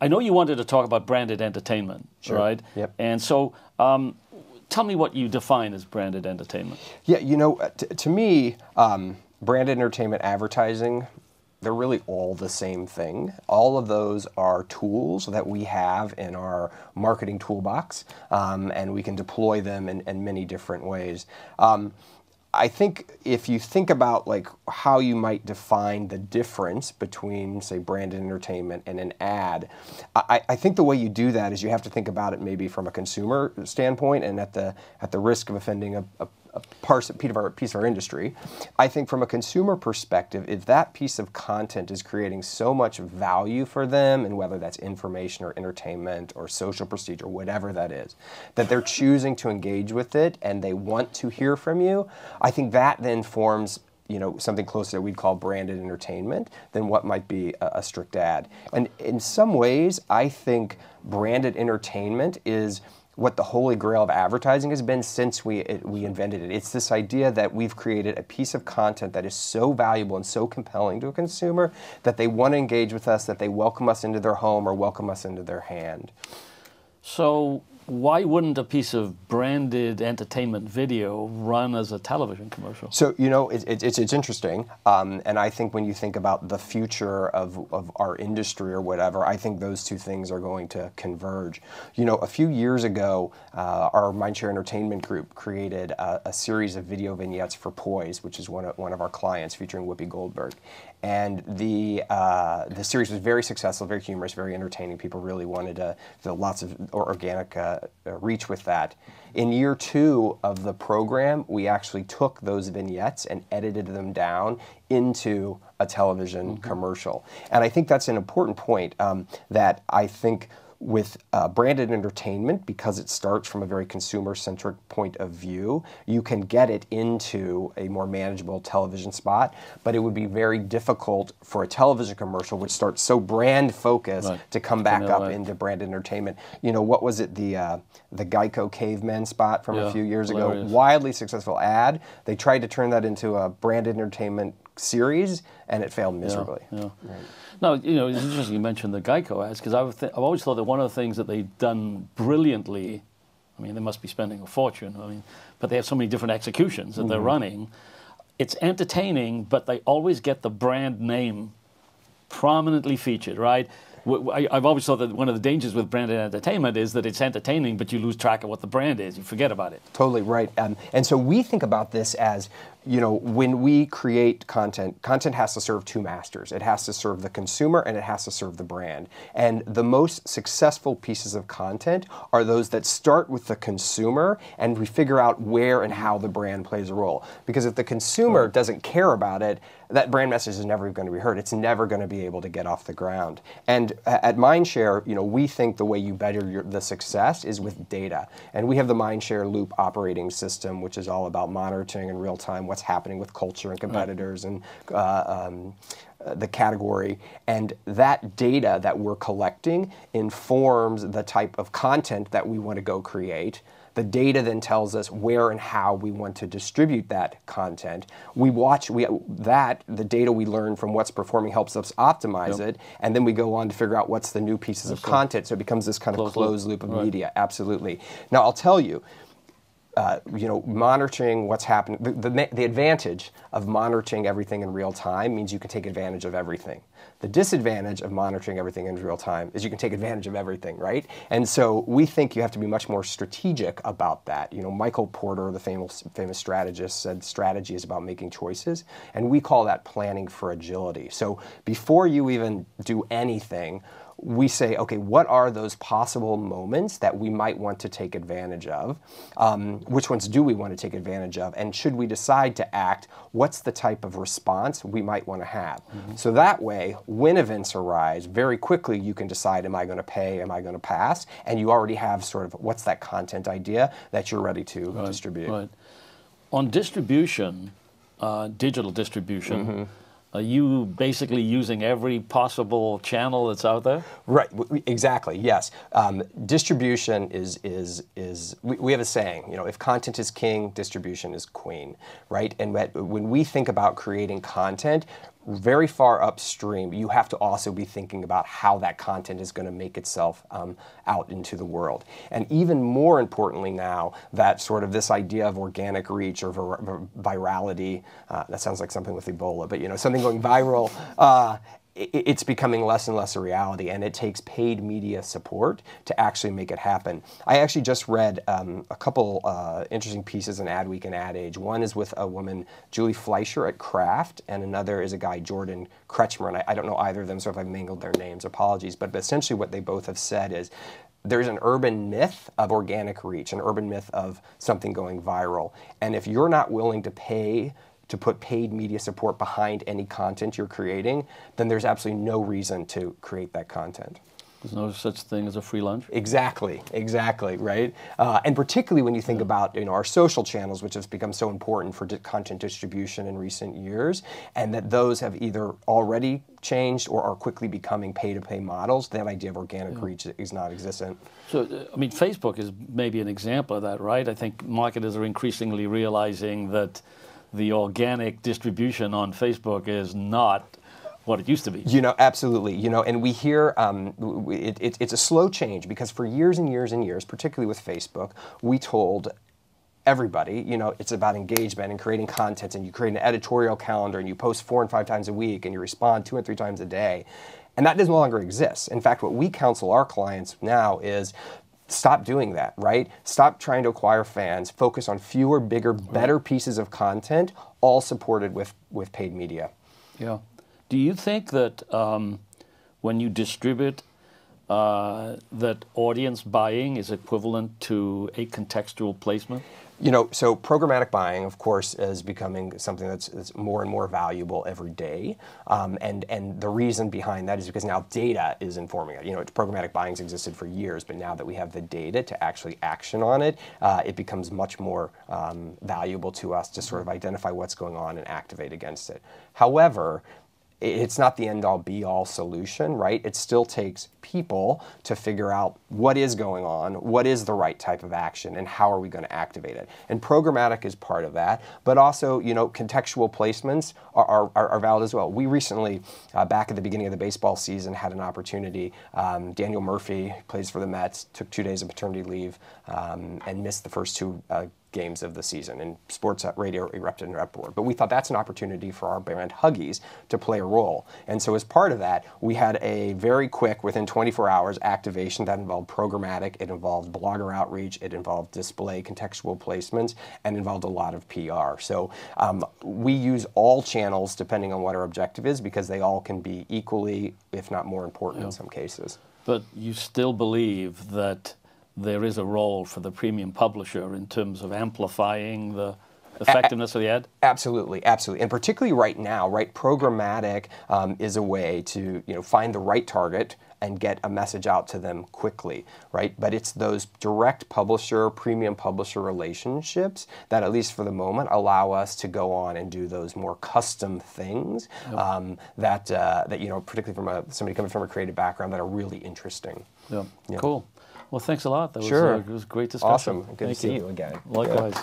I know you wanted to talk about branded entertainment, Sure. right? Yep. And so tell me what you define as branded entertainment. Yeah, you know, to me, branded entertainment advertising, they're really all the same thing. All of those are tools that we have in our marketing toolbox, and we can deploy them in many different ways. I think if you think about like how you might define the difference between, say, branded entertainment and an ad, I think the way you do that is you have to think about it maybe from a consumer standpoint, and at the risk of offending a piece of our industry. I think from a consumer perspective, if that piece of content is creating so much value for them, and whether that's information or entertainment or social prestige or whatever that is, that they're choosing to engage with it and they want to hear from you, I think that then forms, you know, something closer that we'd call branded entertainment than what might be a strict ad. And in some ways, I think branded entertainment is what the holy grail of advertising has been since we invented it. It's this idea that we've created a piece of content that is so valuable and so compelling to a consumer that they want to engage with us, that they welcome us into their home or welcome us into their hand. So why wouldn't a piece of branded entertainment video run as a television commercial? So, you know, it's interesting, and I think when you think about the future of our industry or whatever, I think those two things are going to converge. You know, a few years ago, our Mindshare Entertainment group created a series of video vignettes for Poise, which is one of our clients, featuring Whoopi Goldberg. And the series was very successful, very humorous, very entertaining. People really wanted lots of organic reach with that. In year 2 of the program, we actually took those vignettes and edited them down into a television commercial. And I think that's an important point, that I think with branded entertainment, because it starts from a very consumer-centric point of view, you can get it into a more manageable television spot, but it would be very difficult for a television commercial, which starts so brand-focused, to come back up into branded entertainment. You know, what was it, the Geico cavemen spot from a few years ago? Wildly successful ad. They tried to turn that into a branded entertainment series, and it failed miserably. Right. Now, you know, it's interesting you mentioned the Geico ads, because I've always thought that one of the things that they've done brilliantly, I mean, they must be spending a fortune, I mean, but they have so many different executions that they're running. It's entertaining, but they always get the brand name prominently featured, right? I've always thought that one of the dangers with branded entertainment is that it's entertaining, but you lose track of what the brand is. You forget about it. Totally right. And so we think about this as, you know, when we create content, content has to serve two masters. It has to serve the consumer and it has to serve the brand. And the most successful pieces of content are those that start with the consumer and we figure out where and how the brand plays a role. Because if the consumer doesn't care about it, that brand message is never going to be heard. It's never going to be able to get off the ground. And at Mindshare, you know, we think the way you measure the success is with data. And we have the Mindshare Loop operating system, which is all about monitoring in real time what's happening with culture and competitors and the category. And that data that we're collecting informs the type of content that we want to go create. The data then tells us where and how we want to distribute that content. The data we learn from what's performing helps us optimize it, and then we go on to figure out what's the new pieces of content, so it becomes this kind of closed loop of media. Absolutely. Now, I'll tell you, you know, monitoring what's happening, the advantage of monitoring everything in real time means you can take advantage of everything. The disadvantage of monitoring everything in real time is you can take advantage of everything, right? And so we think you have to be much more strategic about that. You know, Michael Porter, the famous strategist, said strategy is about making choices, and we call that planning for agility. So before you even do anything, we say, okay, what are those possible moments that we might want to take advantage of? Which ones do we want to take advantage of? And should we decide to act, what's the type of response we might want to have? So that way, when events arise, very quickly you can decide, am I going to pay, am I going to pass? And you already have sort of, what's that content idea that you're ready to distribute. Right. On distribution, digital distribution, are you basically using every possible channel that's out there? Right, exactly, yes. Distribution we have a saying, you know, if content is king, distribution is queen, right? And when we think about creating content, very far upstream, you have to also be thinking about how that content is going to make itself out into the world. And even more importantly now, that sort of this idea of organic reach or virality, that sounds like something with Ebola, but you know, something going viral, it's becoming less and less a reality, and it takes paid media support to actually make it happen. I actually just read a couple interesting pieces in Adweek and Ad Age. One is with a woman, Julie Fleischer at Kraft, and another is a guy, Jordan Kretschmer, and I don't know either of them, so if I've mangled their names, apologies. But essentially what they both have said is there's an urban myth of organic reach, an urban myth of something going viral. And if you're not willing to pay to put paid media support behind any content you're creating, then there's absolutely no reason to create that content. There's no such thing as a free lunch? Exactly, right? And particularly when you think about our social channels, which has become so important for content distribution in recent years, and that those have either already changed or are quickly becoming pay-to-pay models, that idea of organic reach is not existent. So, I mean, Facebook is maybe an example of that, right? I think marketers are increasingly realizing that the organic distribution on Facebook is not what it used to be. Absolutely. And we hear it's a slow change, because for years and years and years, particularly with Facebook, we told everybody, it's about engagement and creating content, and you create an editorial calendar and you post 4 and 5 times a week and you respond 2 and 3 times a day. And that no longer exists. In fact, what we counsel our clients now is stop doing that, right? Stop trying to acquire fans. Focus on fewer, bigger, better pieces of content, all supported with paid media. Yeah. Do you think that when you distribute, that audience buying is equivalent to a contextual placement? So programmatic buying, of course, is becoming something that's more and more valuable every day. And the reason behind that is because now data is informing it. Programmatic buying's existed for years, but now that we have the data to actually action on it, it becomes much more valuable to us to sort of identify what's going on and activate against it. However, it's not the end-all be-all solution, right? It still takes people to figure out what is going on, what is the right type of action, and how are we going to activate it. And programmatic is part of that, but also, contextual placements are valid as well. We recently, back at the beginning of the baseball season, had an opportunity. Daniel Murphy plays for the Mets, took 2 days of paternity leave, and missed the first 2 games of the season, and sports radio erupted in uproar. But we thought that's an opportunity for our brand Huggies to play a role. And so as part of that, we had a very quick, within 24 hours, activation that involved programmatic, it involved blogger outreach, it involved display contextual placements, and involved a lot of PR. So we use all channels depending on what our objective is, because they all can be equally, if not more important in some cases. But you still believe that there is a role for the premium publisher in terms of amplifying the effectiveness of the ad? Absolutely, absolutely. And particularly right now, right, programmatic is a way to find the right target and get a message out to them quickly, right? But it's those direct publisher, premium publisher relationships that, at least for the moment, allow us to go on and do those more custom things that particularly from somebody coming from a creative background, that are really interesting. Yeah. Cool. Well, thanks a lot. That was, sure. It was a great discussion. Awesome. Good to see you again. Likewise.